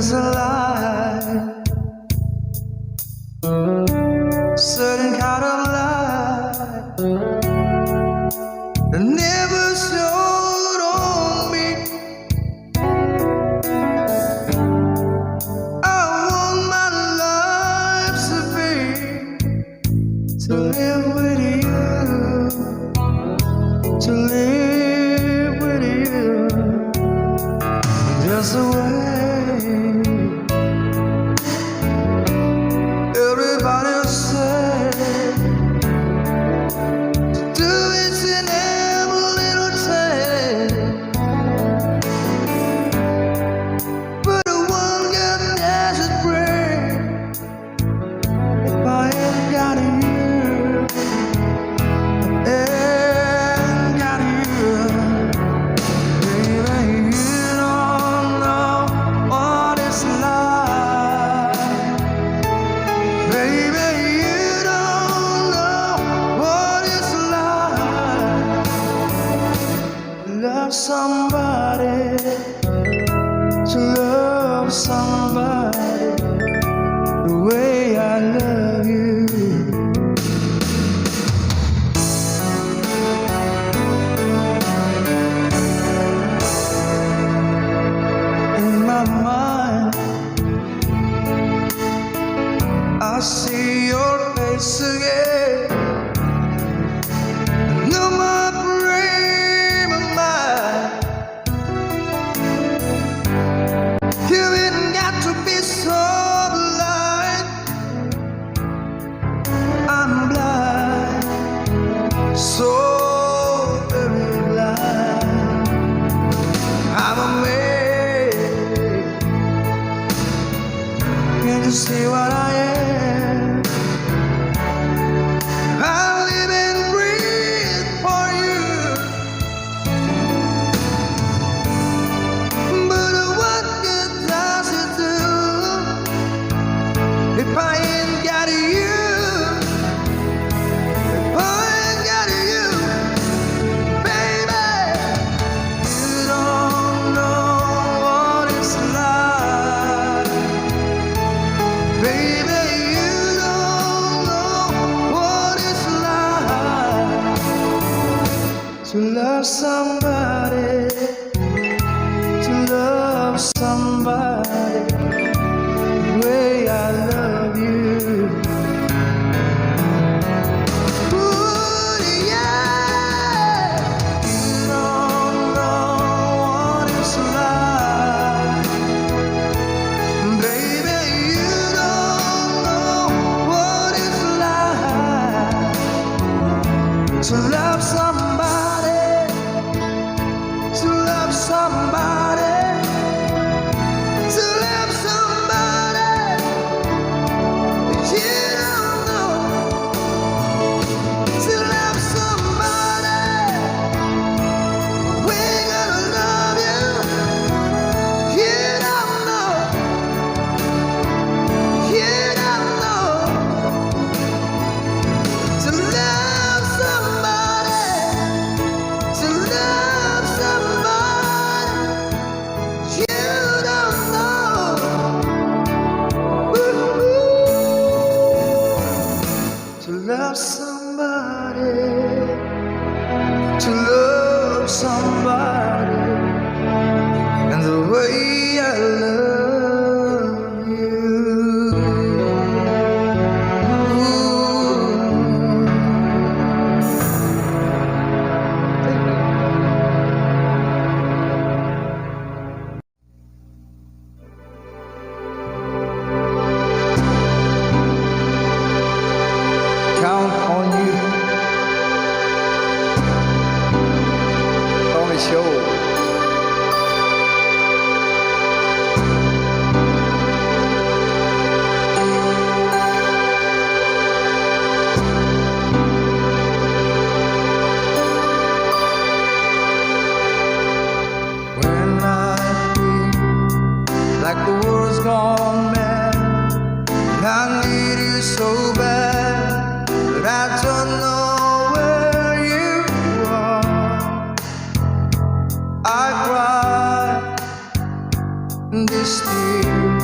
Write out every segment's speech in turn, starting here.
There's a light, certain kind of light that never showed on me. I want my life to live with you, to live with you. There's a way. Everybody said to do it in every little thing, but the one God doesn't bring. If I ain't got you, ain't got you, baby, you don't know what it's like. Baby, you don't know what it's like to love somebody, to love somebody the way I love you. In my mind, I see your face again. No more frame of mind. You ain't got to be so blind. I'm blind, so very blind. I'm amazed. Can't you see what I am? I live and breathe for you. But what good does it do if I ain't got you? If I ain't got you, baby, you don't know what it's like. Baby, you don't know what it's like to love somebody, to love somebody the way I love you. Ooh, yeah, you don't know what it's like. Baby, you don't know what it's like to love somebody, to love somebody, to love somebody you don't know, to love somebody. We're gonna love you. You don't know, you don't know, to love somebody, to love somebody you don't know. Ooh, to love somebody, to love somebody, and the way I love you. Count on you. On the show. When I feel like the world's gone mad, and I need you so bad, but I don't know where you are. I cry this tear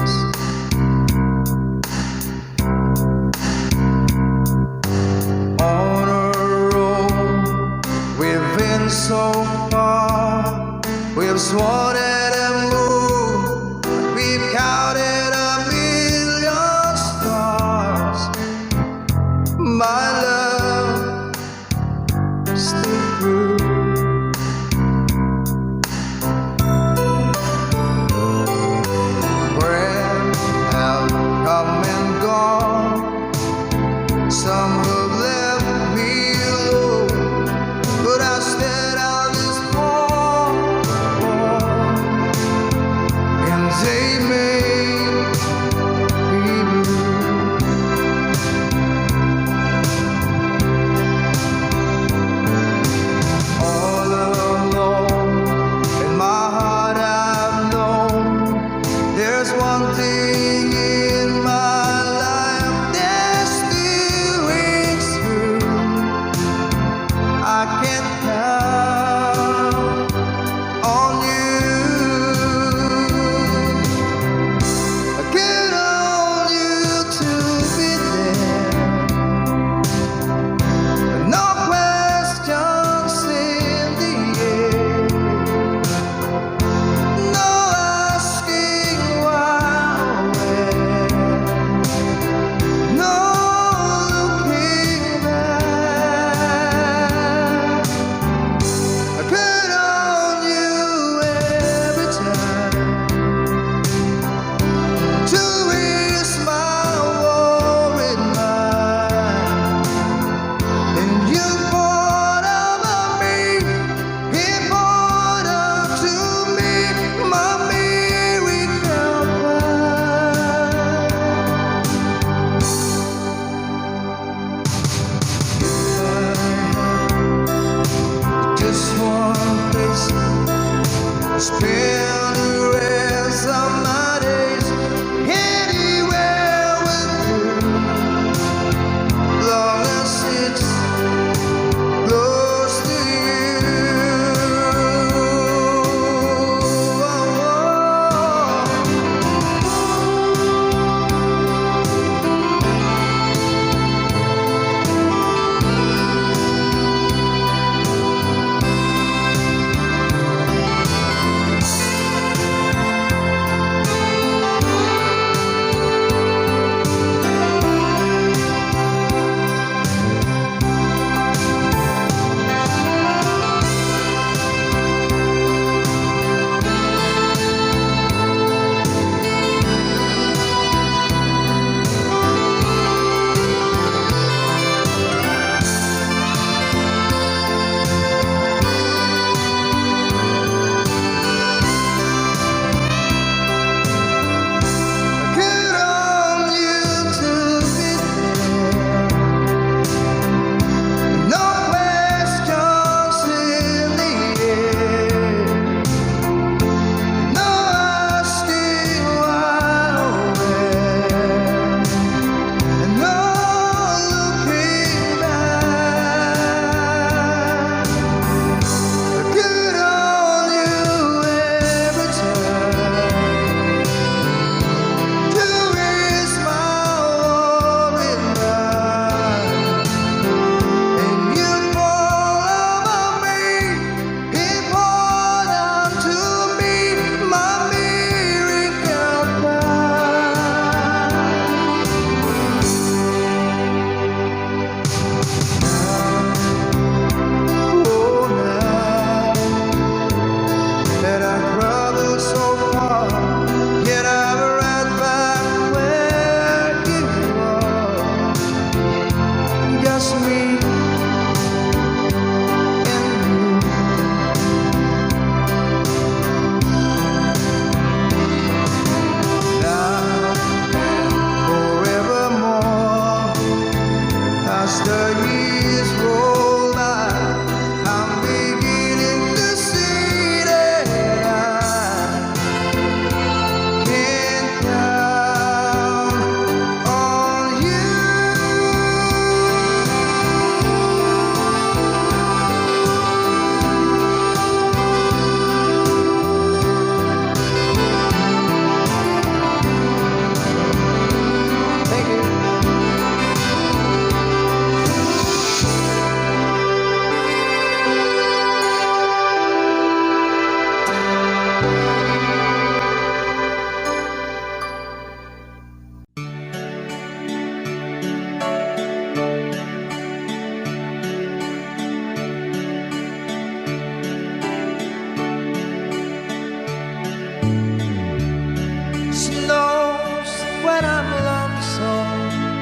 just wanted to move. We've counted a million stars. My love still true. Friends have come and gone. Some have left me alone, but I stand out this far, and they may be blue. All alone in my heart I've known there's one thing in my life that still rings true. I can count on you. I count on you to be there. No questions in the air. No asking why or when I'm lonesome.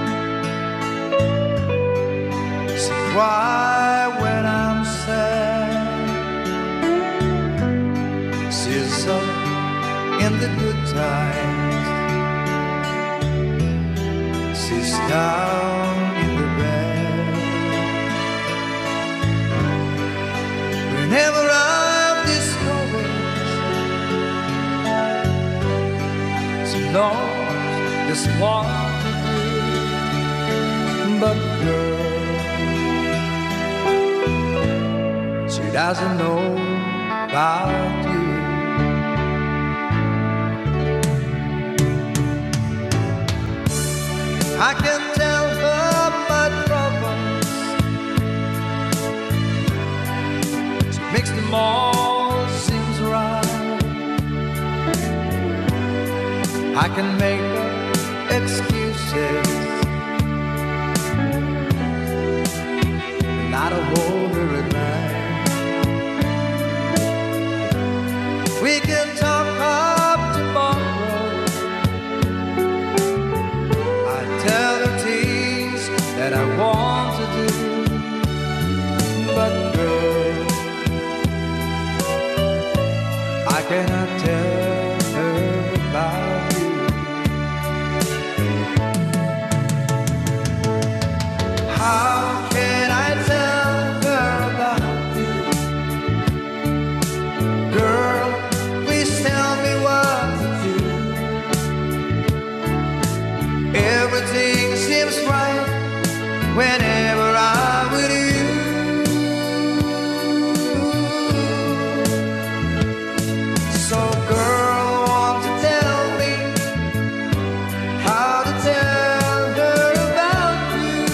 She cries when I'm sad. She's up in the good times. She's down in the bad. Whenever I'm discouraged, she knows just what to do. But girl, she doesn't know about you. I can tell her my troubles. She makes them all seems right. I can make her excuses, not a hold her at night. We can talk up tomorrow. Tell her things that I want to do. But girl, I cannot tell her about you. How can I tell her about you? Girl, please tell me what to do. Everything seems right whenever I'm with you. So girl, want to tell me how to tell her about you.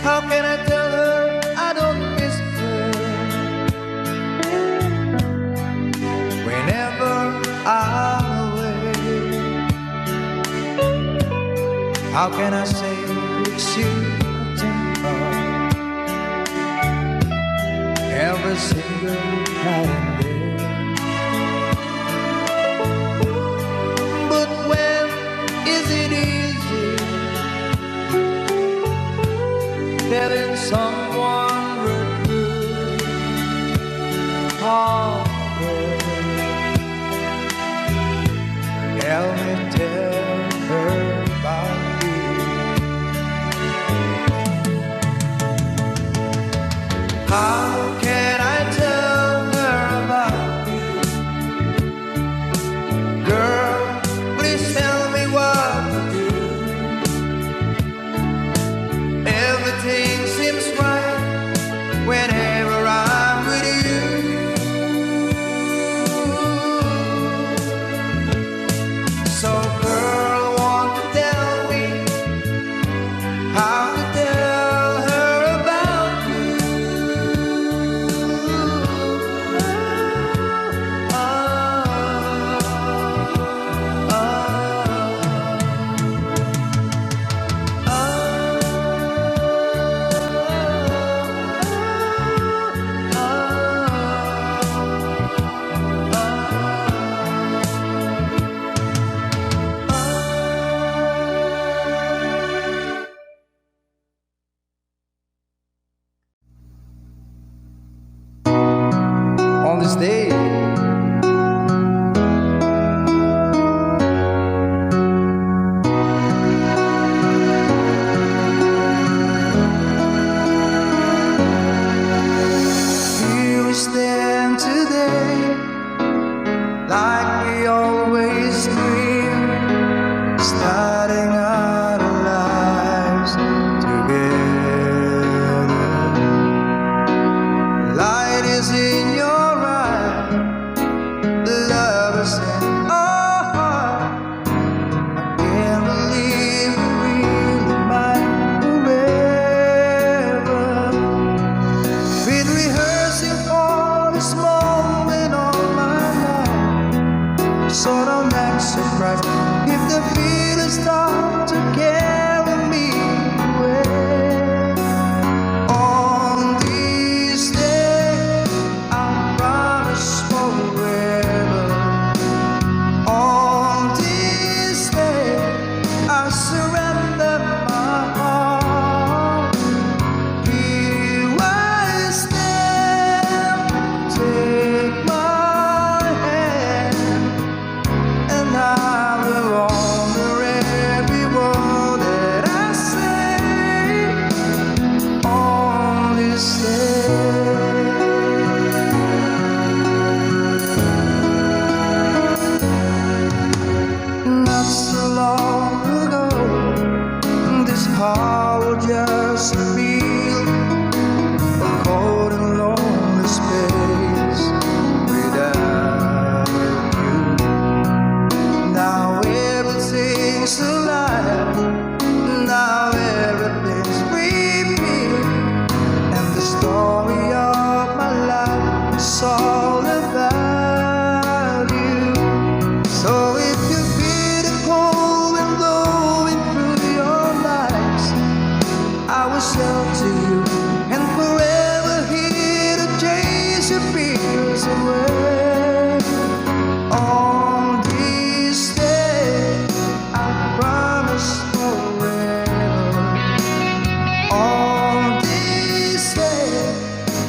How can I tell her I don't miss her whenever I'm away? How can I say she's temper every single night and day? But when is it easy telling someone we're good? Oh, help me tell her about you. How can I tell her about you? Girl, please tell me what to do. Everything seems right whenever I'm with you. So girl, want to tell me how to tell her about you. On this day, here we stand today, like we always dreamed, starting our lives together. Light is in your eyes. will just feel a cold and lonely space without you. Now everything's alive, now everything's repeat, and the story of my life is all about you. So if you feel the cold wind blowing through your lies, I will shelter you and forever here to chase your fears away. On this day, I promise forever. On this day,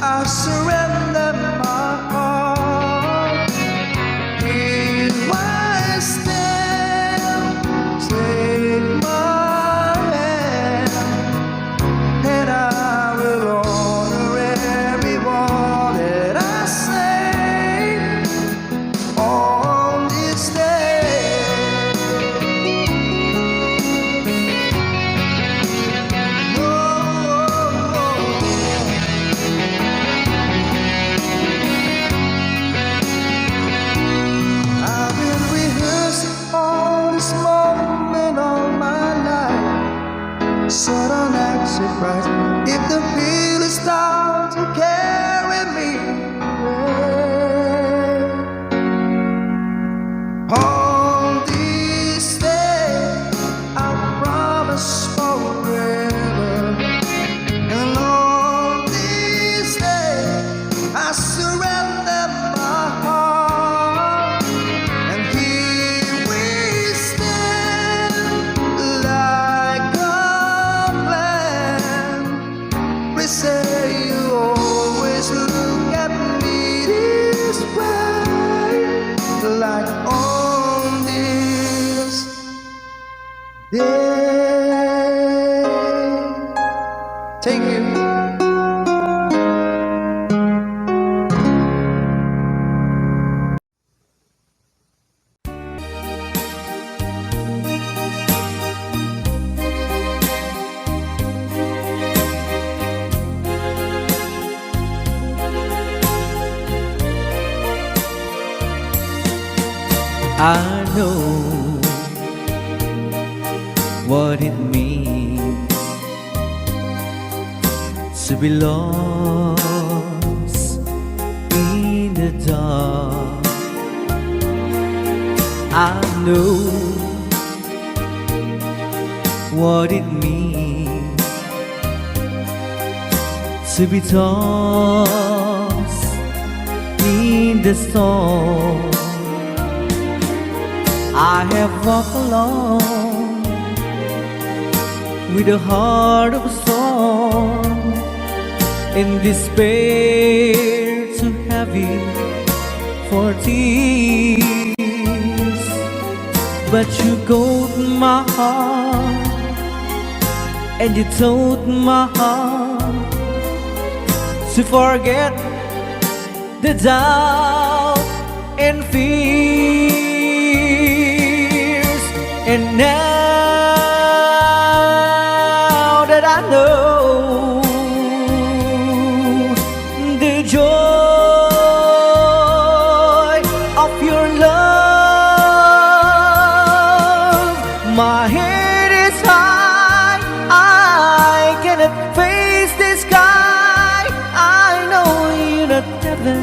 I surrender my heart. Here I stand, take my hand, and I will honor every word that I say on this day. I've been rehearsing all this moment all my life, so don't act surprised if the feelings start to carry me away. On this day, I promise forever, and on this day, I surrender my heart, and here we stand like a plan. We say you always look at me this way, like on this day. Thank you. I know what it means to be lost in the dark. I know what it means to be tossed in the storm. I have walked alone with a heart of stone, in despair too heavy for tears. But you got my heart, and you told my heart to forget the doubt and fears. And now that I know the joy of your love, my head is high, I cannot face the sky. I know you're not heaven,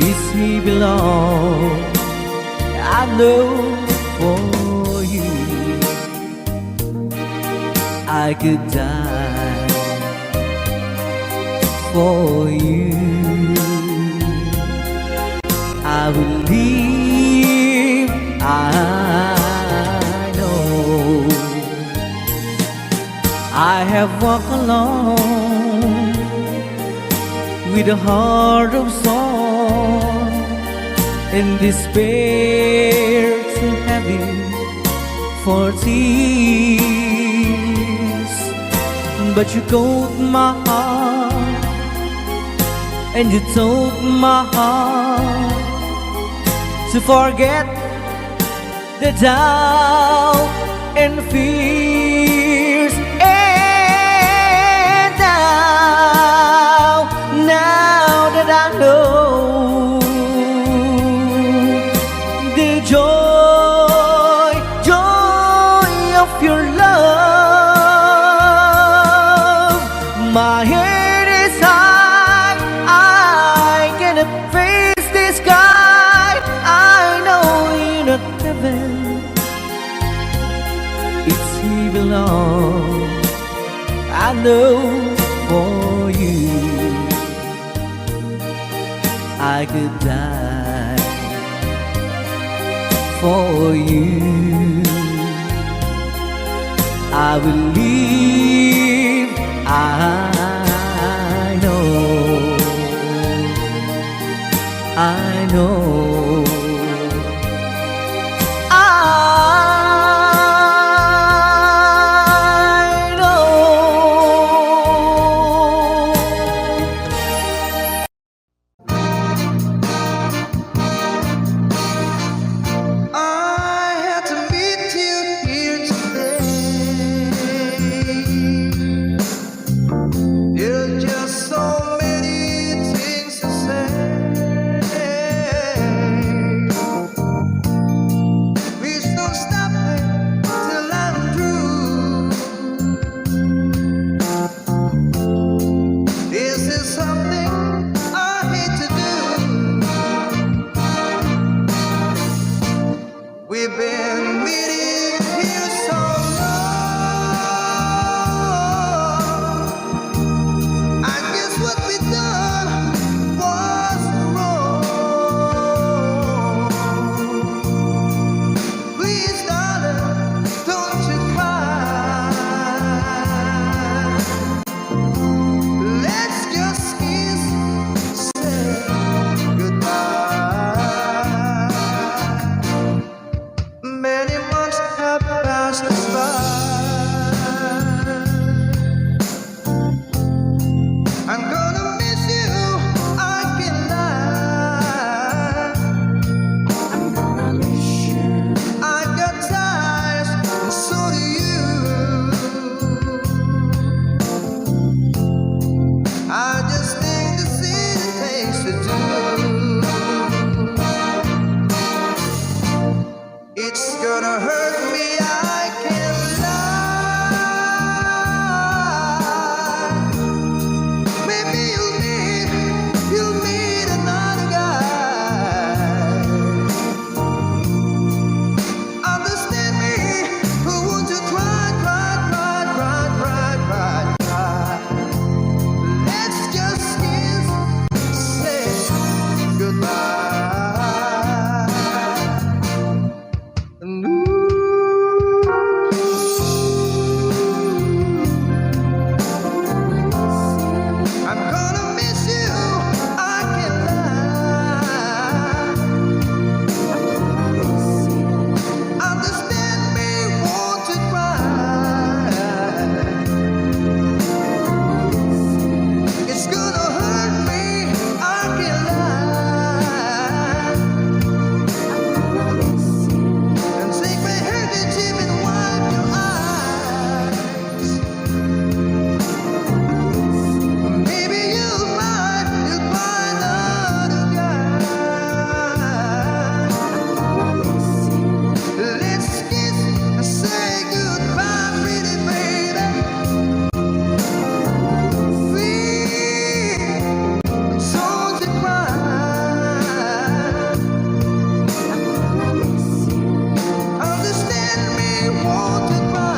is he belong. I know for you I could die for you. I will live, I know. I have walked alone with a heart of song, in despair too heavy for tears. But you called my heart, and you told my heart to forget the doubt and fear. know for you I could die for you. I will live, I know. I had to meet you here today. There's just so many things to say. Please don't stop me till I'm through. This is something I hate to do. We've been meeting here so long. I guess what we done was wrong. Please, darling, don't you cry. Let's just kiss, say goodbye. Many months have passed us by. I'm gonna miss you, I can lie. I'm gonna miss you. I got ties, and so do you. I just think the city takes to do. It's gonna hurt me, I can't lie. Maybe you'll meet another guy. Understand me, who won't you cry, cry, cry, cry, cry, cry, cry. Let's just kiss, say goodbye. I'm gonna miss you, I can lie. Understand me, won't you cry? It's gonna hurt me, I can lie. And take my handkerchief and wipe your eyes. Maybe you'll find another guy. Let's kiss and say goodbye, pretty baby. Please don't you cry. Understand me, won't you cry?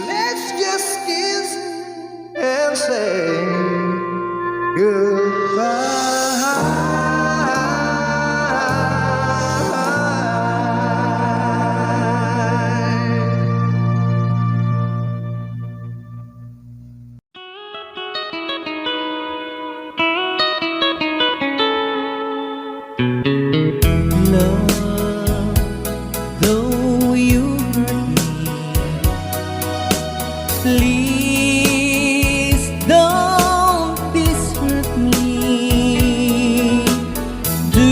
Let's just kiss and say goodbye. Love, though you hurt me, please don't desert me. Do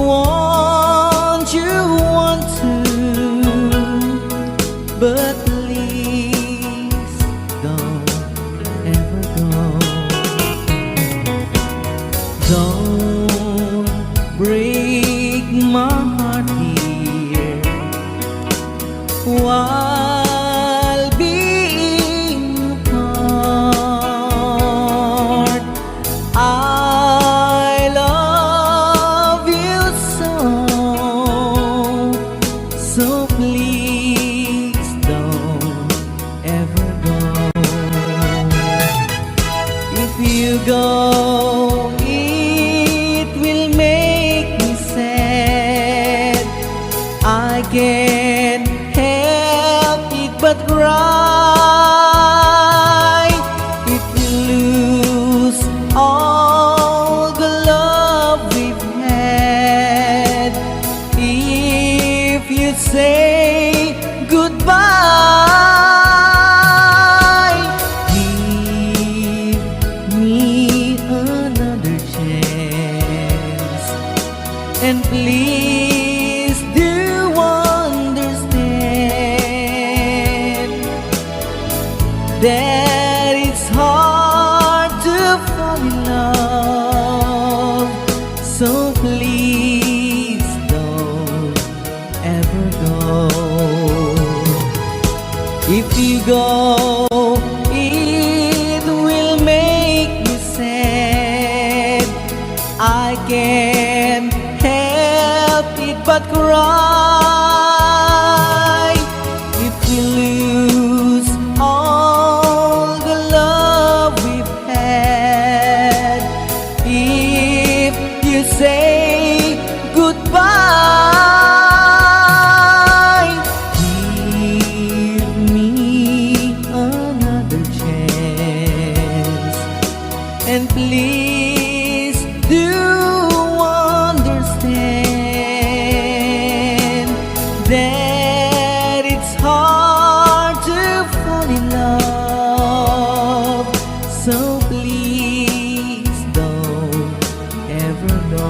what you want to, but please don't ever go. Don't break my heart here while being apart. I love you so, so please I can't help it but cry if you lose all the love we've had. If you say goodbye, give me another chance, and please do understand that it's hard to fall in love. So please don't ever go. If you go, it will make me sad. I can't help it but cry if we lose all the love we've had. If you say goodbye, give me another chance, and please do understand that it's hard to fall in love. So please don't ever go.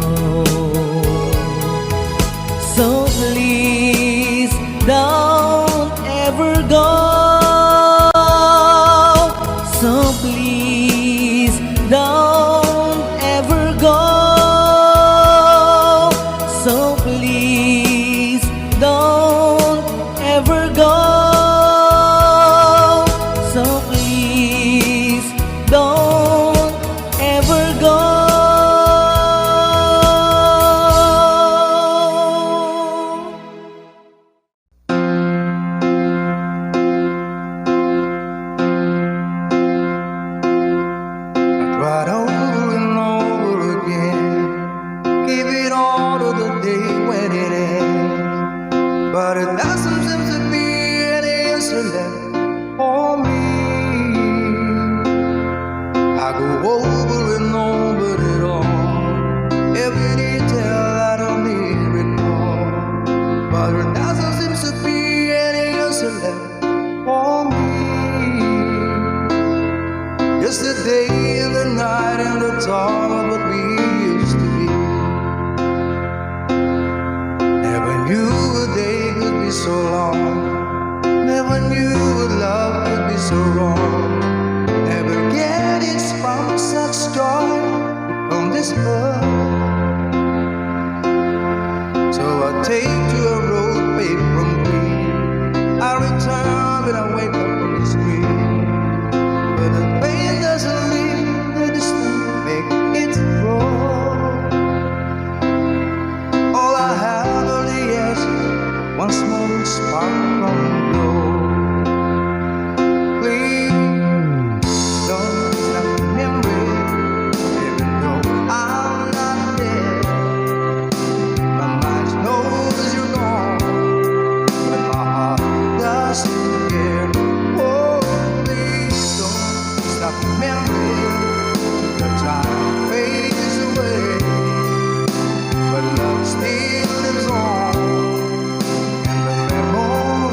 So please don't ever go. So please don't ever go. So please don't ever go. So please don't ever go. Right over and over again, give it all to the day when it ends. But it doesn't seem to be any answer left for me. I go over and over it all, every detail I don't need recall. But it doesn't seem to be any answer left for me. Yesterday and the night and the thought of what we used to be. Never knew a day could be so long. Never knew a love could be so wrong. Never get it from such joy from this earth. So I take to a road paved from green. I return when I wake up from the screen. But the pain doesn't leave the distance, make it grow. All I have are the ashes, one small spark from the glow. Please don't stop remembering, even though I'm not dead. My mind knows you're gone, but my heart doesn't care. Oh, please don't stop remembering. The time fades away, but love still lives on, and the memory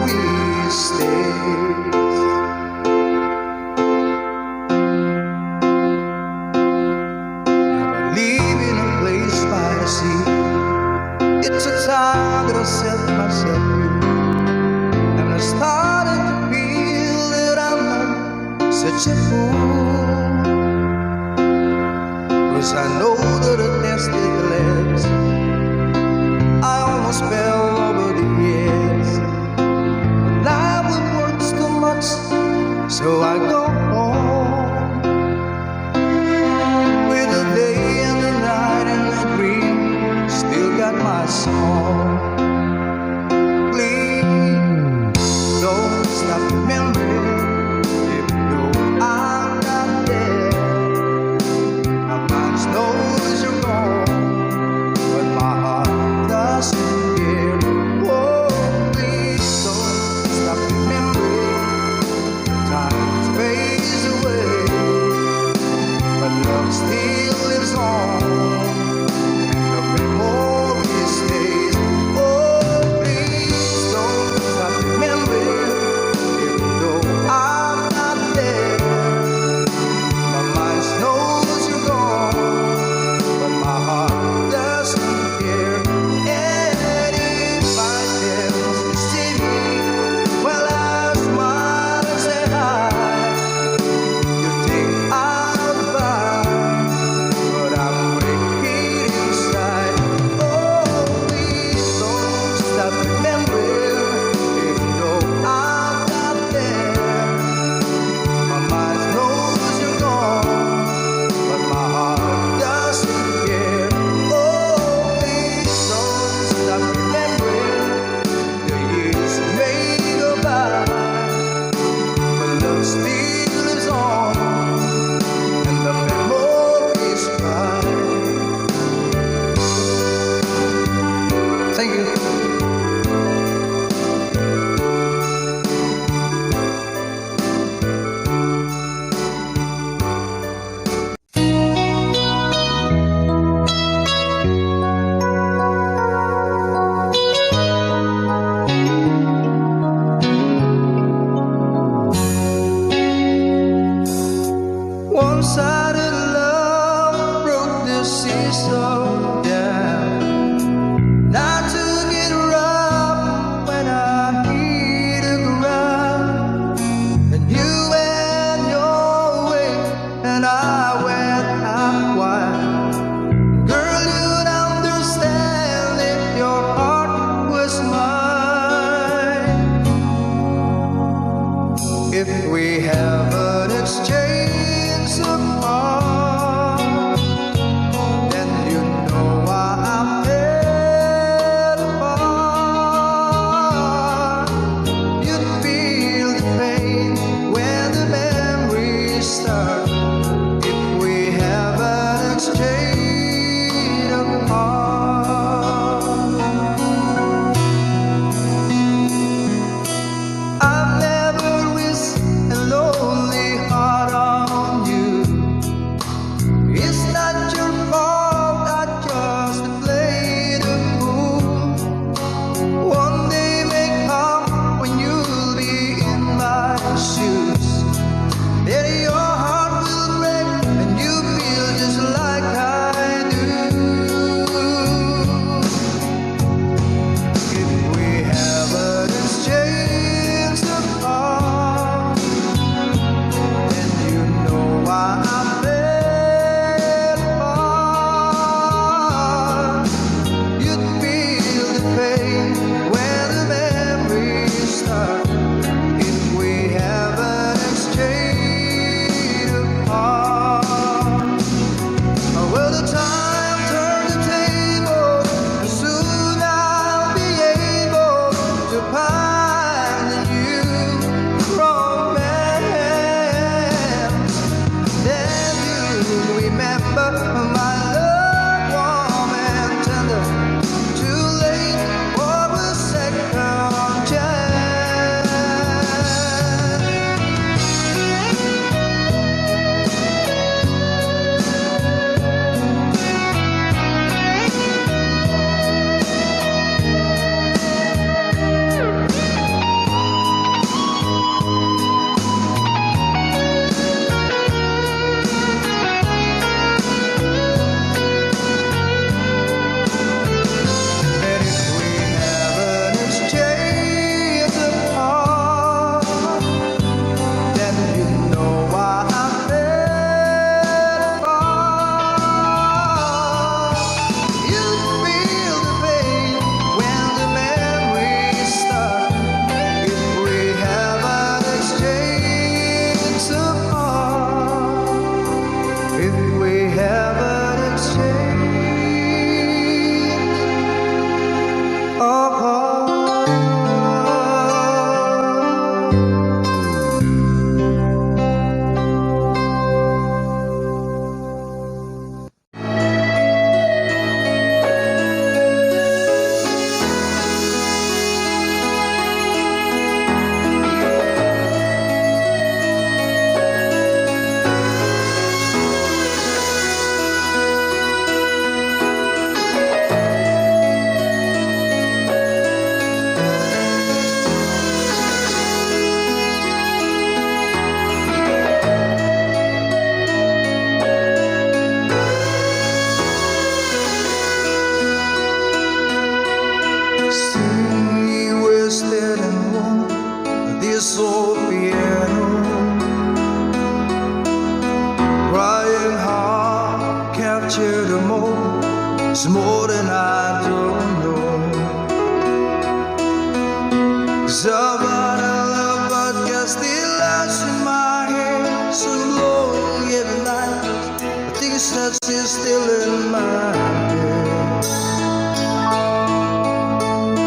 Somebody love but gets the lights in my head, so glowing every night. I think it's not still in my head.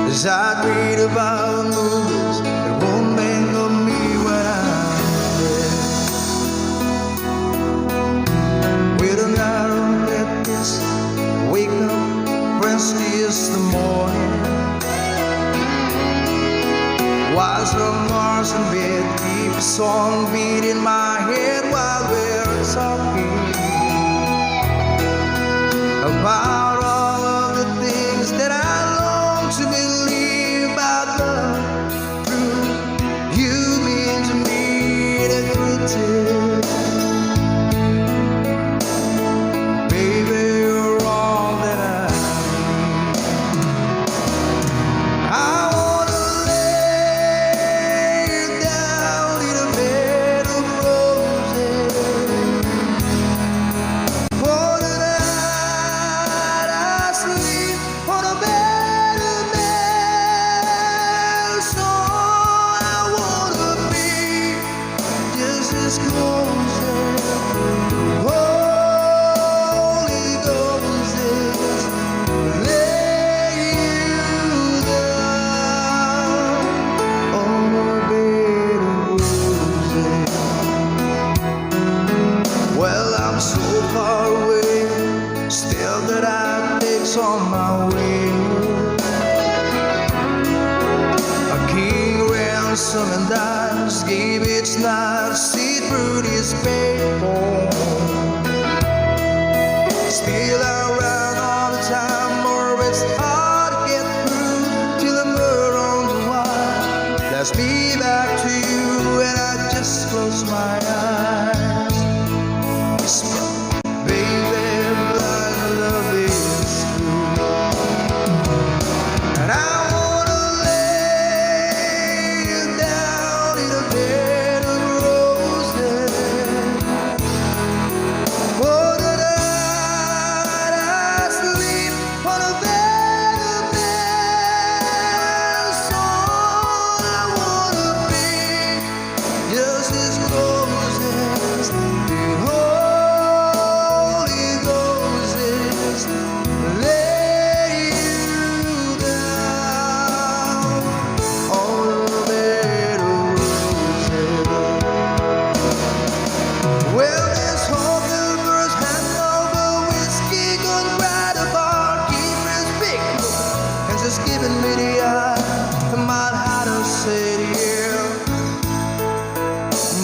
As I read about the movies that won't think of me when I'm dead. With an arrow that kiss, wake up, Wednesday is the morning. While some Mars in bed, keep a song beat in my head while we're talking about all of the things that I long to believe about love. True, you mean to me the truth. Baby, you're all that I need. I wanna lay you down in a bed of roses. For the night I sleep on a bed of nails. So I wanna be just as close as Holy Ghost is. Lay you down on a bed of roses. Well, I'm so far away, still that I takes on my way. A king ransom and dimes gave its knife, see through this paper. Still I run all the time, or it's hard to get through till the murder on the wire. Let's be back to you, and I just close my eyes. Whisper, baby, blind love is true. And I wanna lay you down in a bed of roses. For the night I sleep on a bed of nails. So I wanna be just as close as the Holy Ghost is. Lay you down on a bed of roses. Well, this whole universe has over whiskey, gone right apart, keep his big look, and just giving me the eye. I might have to say yeah,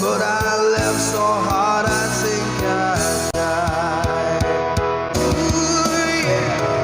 but I left so hard I think I died. Ooh, yeah.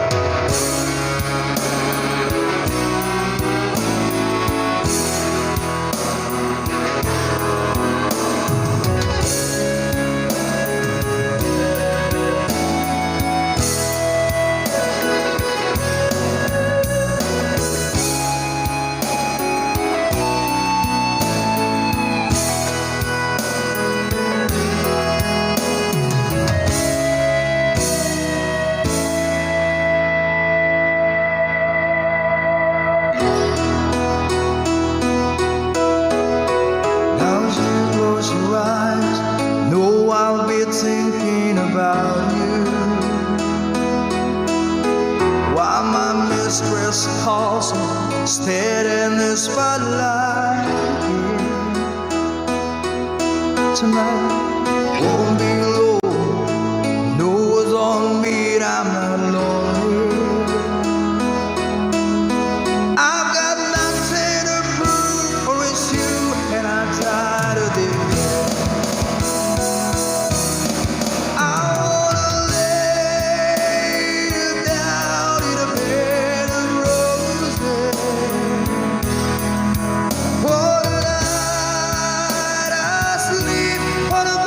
Now as you close your eyes, know I'll be thinking about you. While my mistress calls me, stead in the spotlight. Tonight won't be low, no one's on me, I'm not lonely. I've got nothing to prove, for it's you, and I'm tired of this. I wanna lay you down in a bed of roses. For the night I sleep on a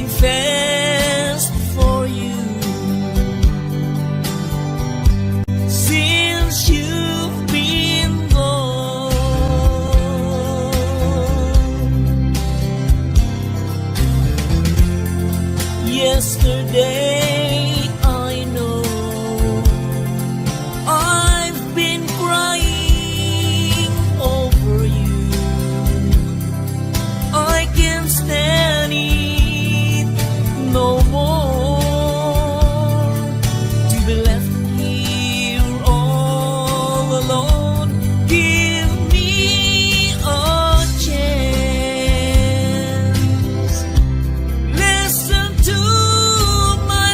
beating fast for you. Since you've been gone, yesterday I know I've been crying over you. I can't stand it no more, to be left here all alone. Give me a chance. Listen to my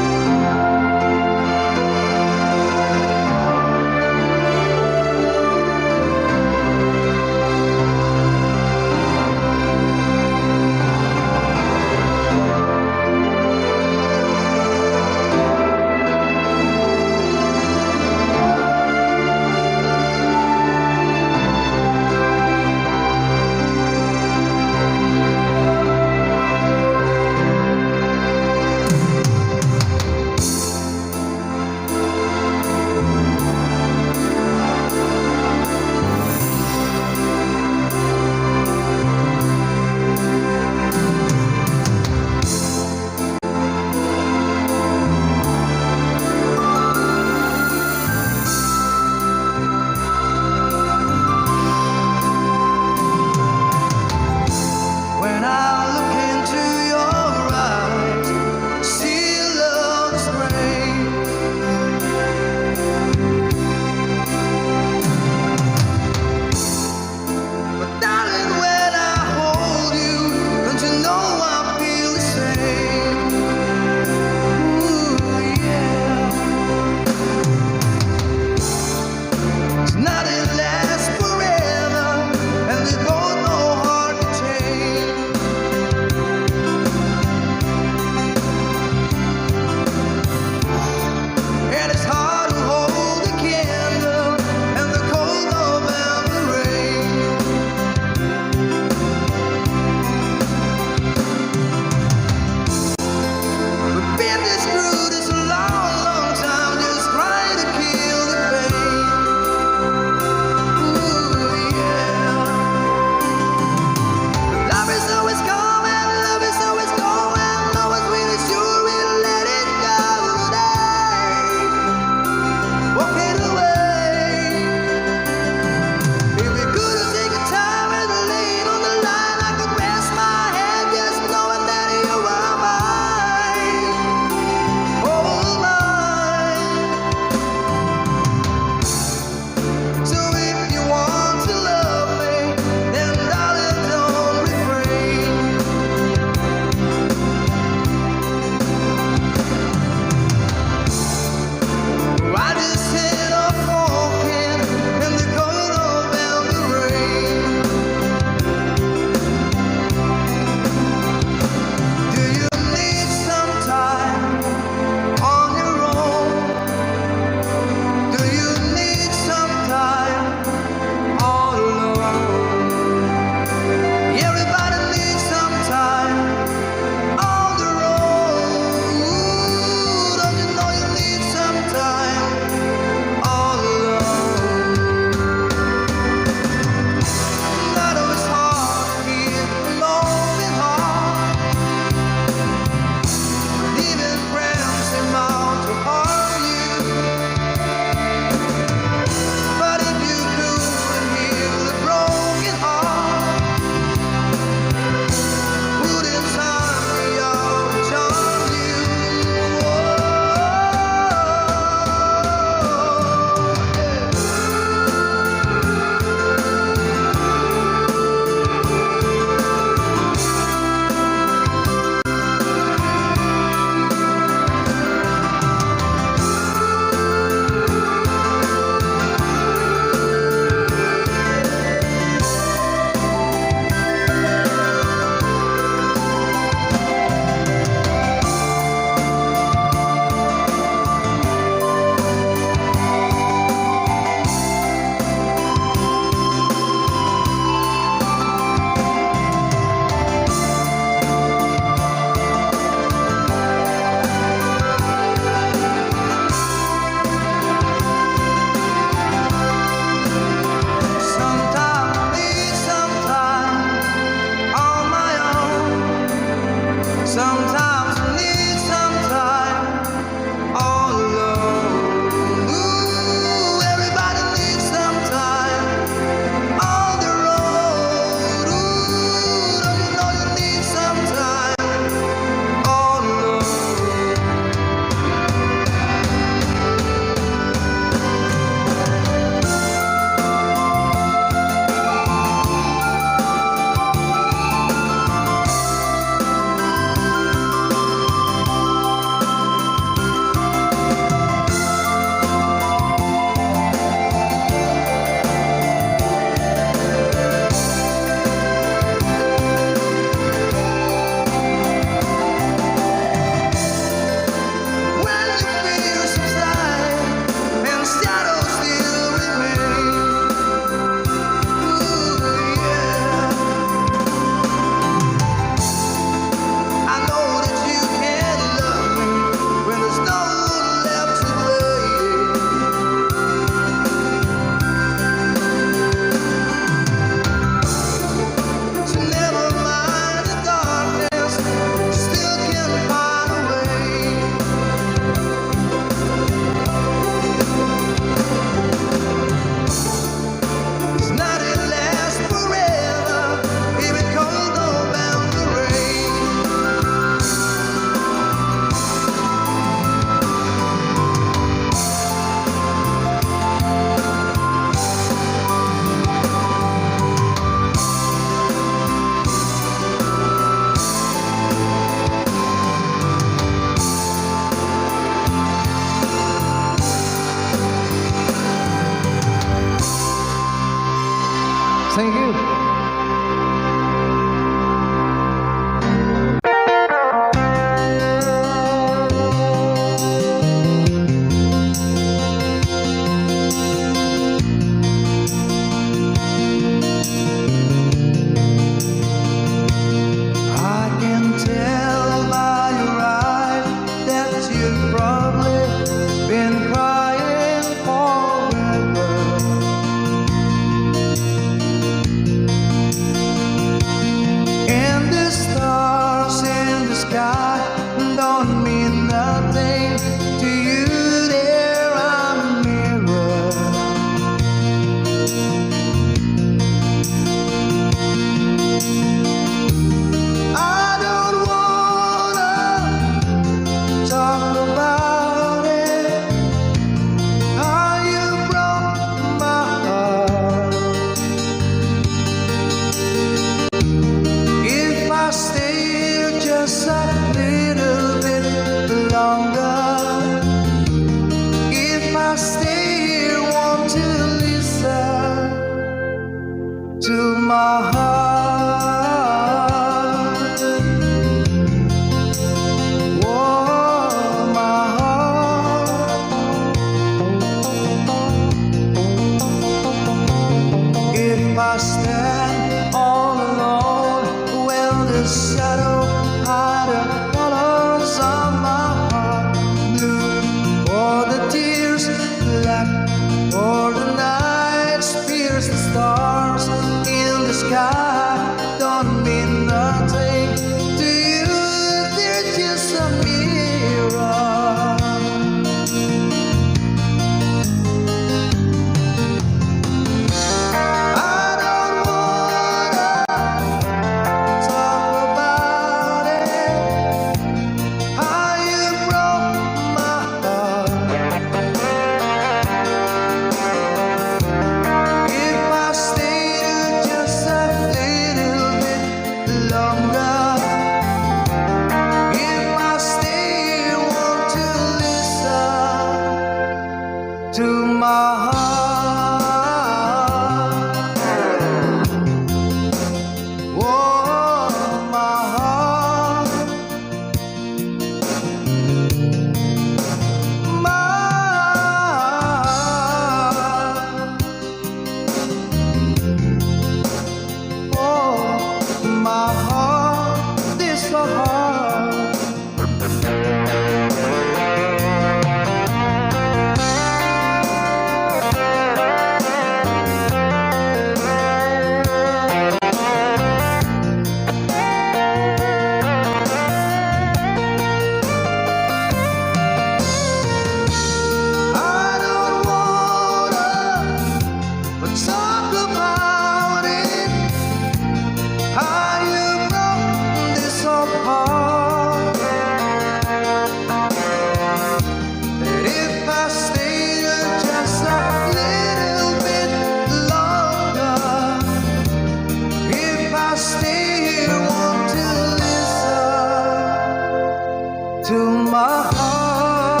mahal.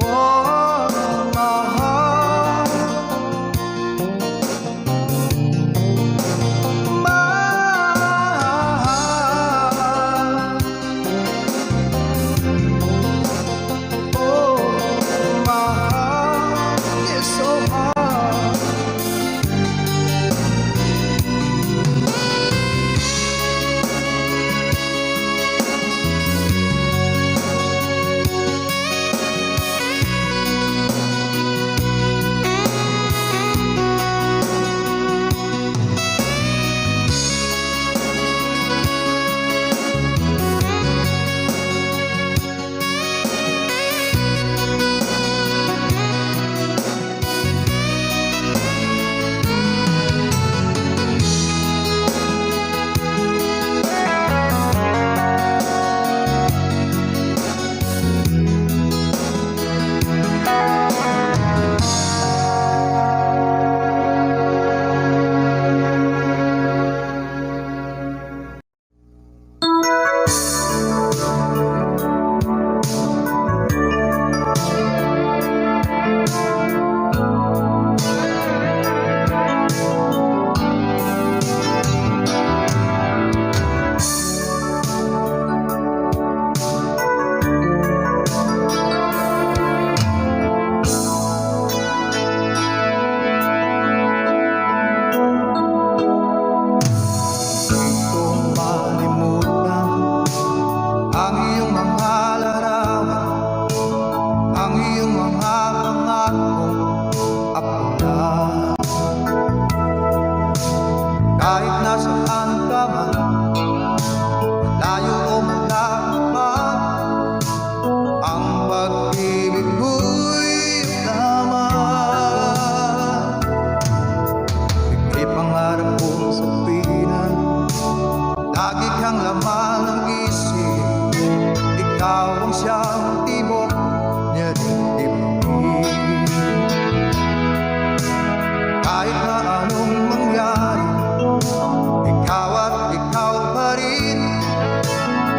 Oh, mahal. Mahal. Oh, mahal is so hard. Kung malimutan ang iyong mga larawan, ang iyong mga pangakong apula. Kahit nasaan ka man, layo o malapit, ang pag-ibig ko'y laman. Ika'y pangarap kong sabihin, lagi kang laman ng isip. Ikaw ang siyang tibok niya dibdib. Kahit na anong mangyari, ikaw at ikaw pa rin.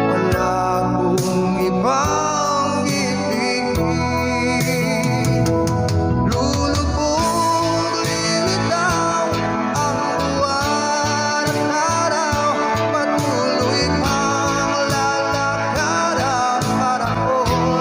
Wala akong ibang ibigin. Lulubog, lilitaw ang buwan at araw. Patuloy kang lalakad ang panahon.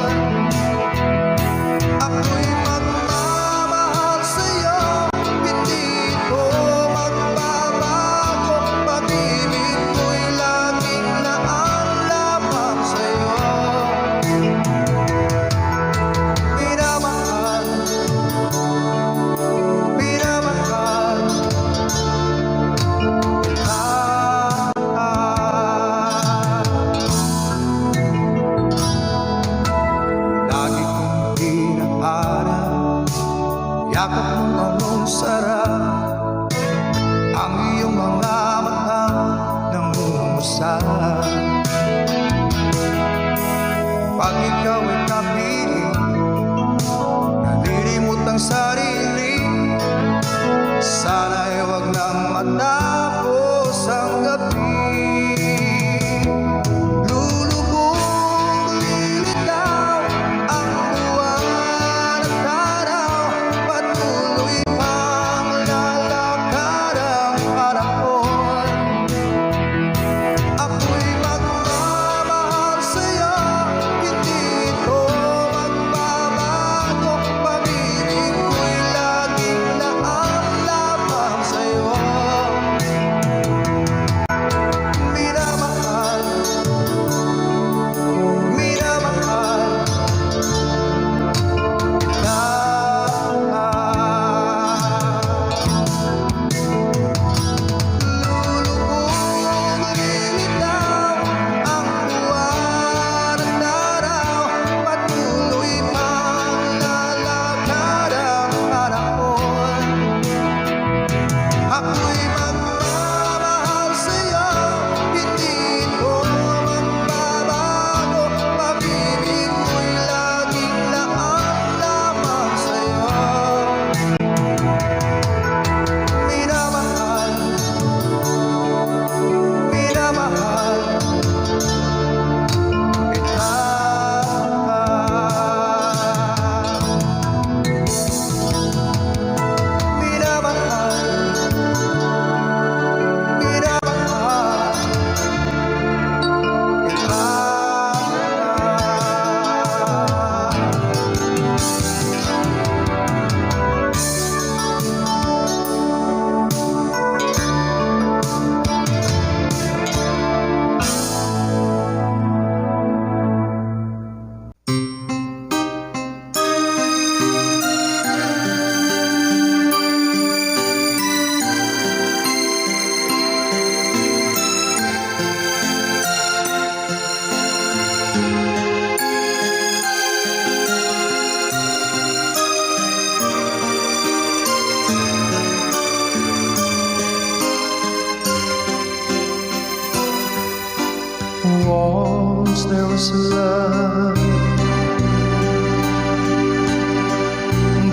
Once there was love,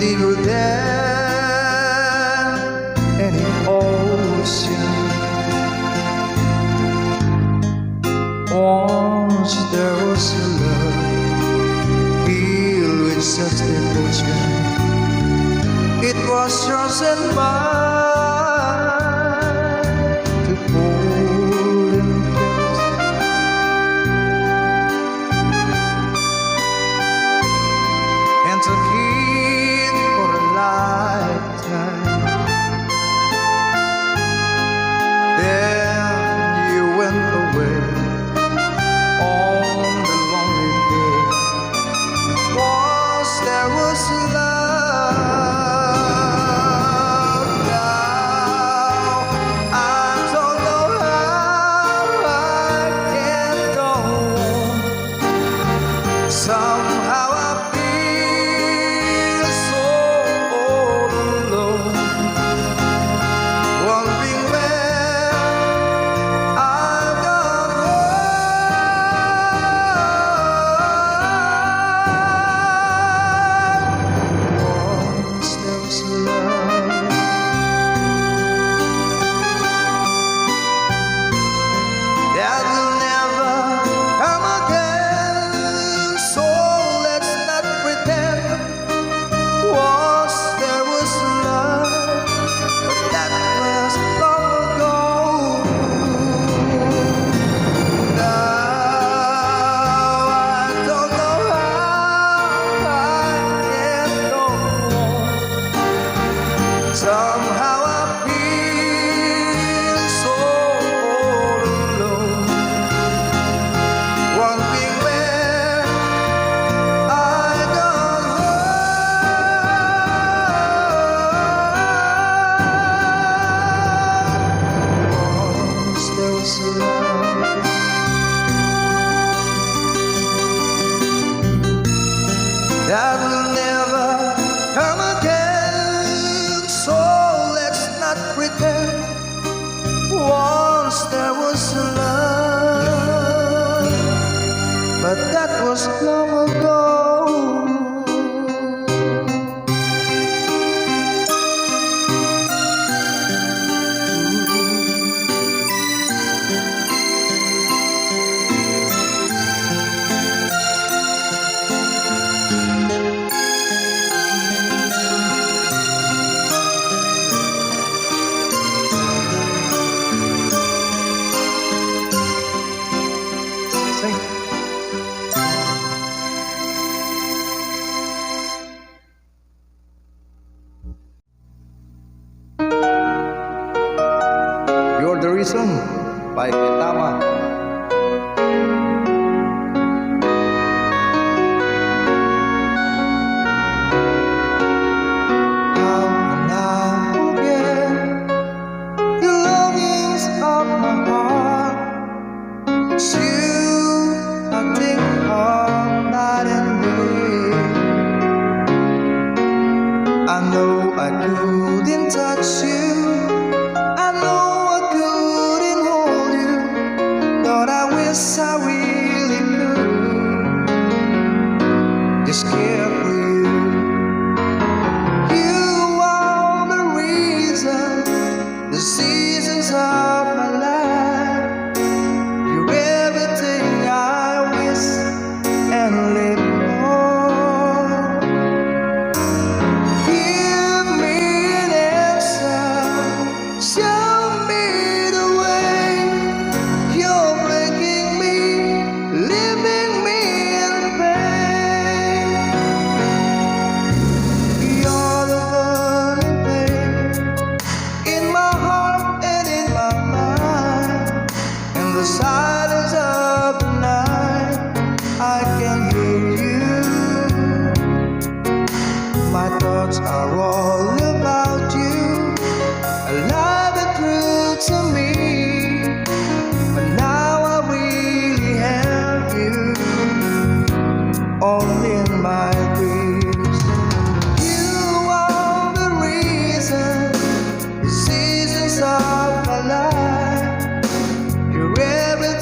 deeper than any ocean. Once there was love, filled with such devotion. It was yours and mine to hold and kiss. And to keep for a lifetime. Then you went away on the lonely day. Once there was love. Somehow I feel so all alone, wondering where I've gone wrong. Once there was love, that will never come again. So let's not pretend. Once there was love, but that was long ago. Now I don't know how I can go on. Somehow I feel so all alone, wondering where I gone wrong. Once there was love, that will never come again. So let's not pretend. Once there was love, but that was long ago. Sing. You're the Reason by Ketama. How can I forget the longings of my heart? It's you I think of night and day. I know I couldn't touch you. I know I couldn't hold you, but I wish I really could. Just care for you. You are the reason, the seasons of my life. You're everything I wish and live for. Give me an answer, show me the way. You're making me, leaving me in pain. You're the burning pain in my heart and in my mind. In the silence of the night, I can hear you. My thoughts are all about you, alive and true to me. But now I really have you, only in my dreams. You are the reason, the seasons of my life. You're everything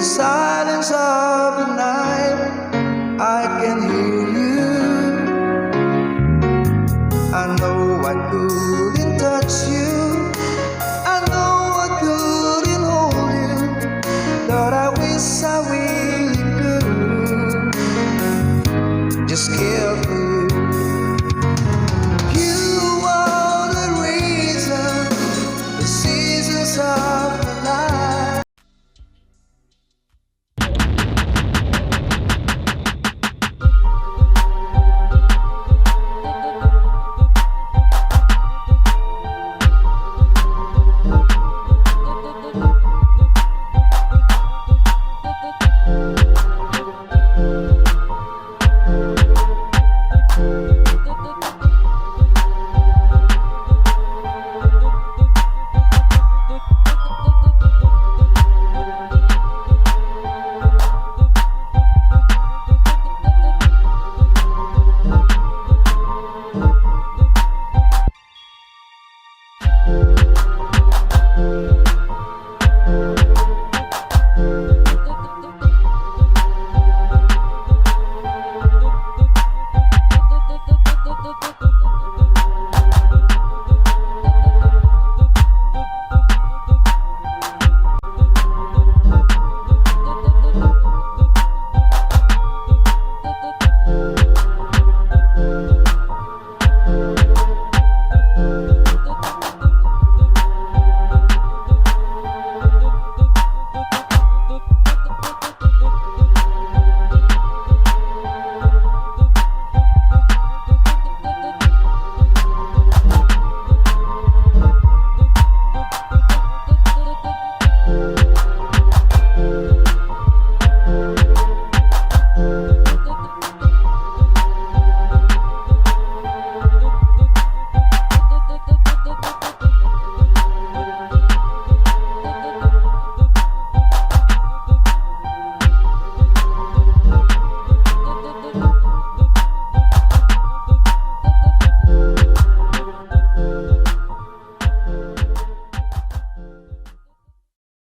beside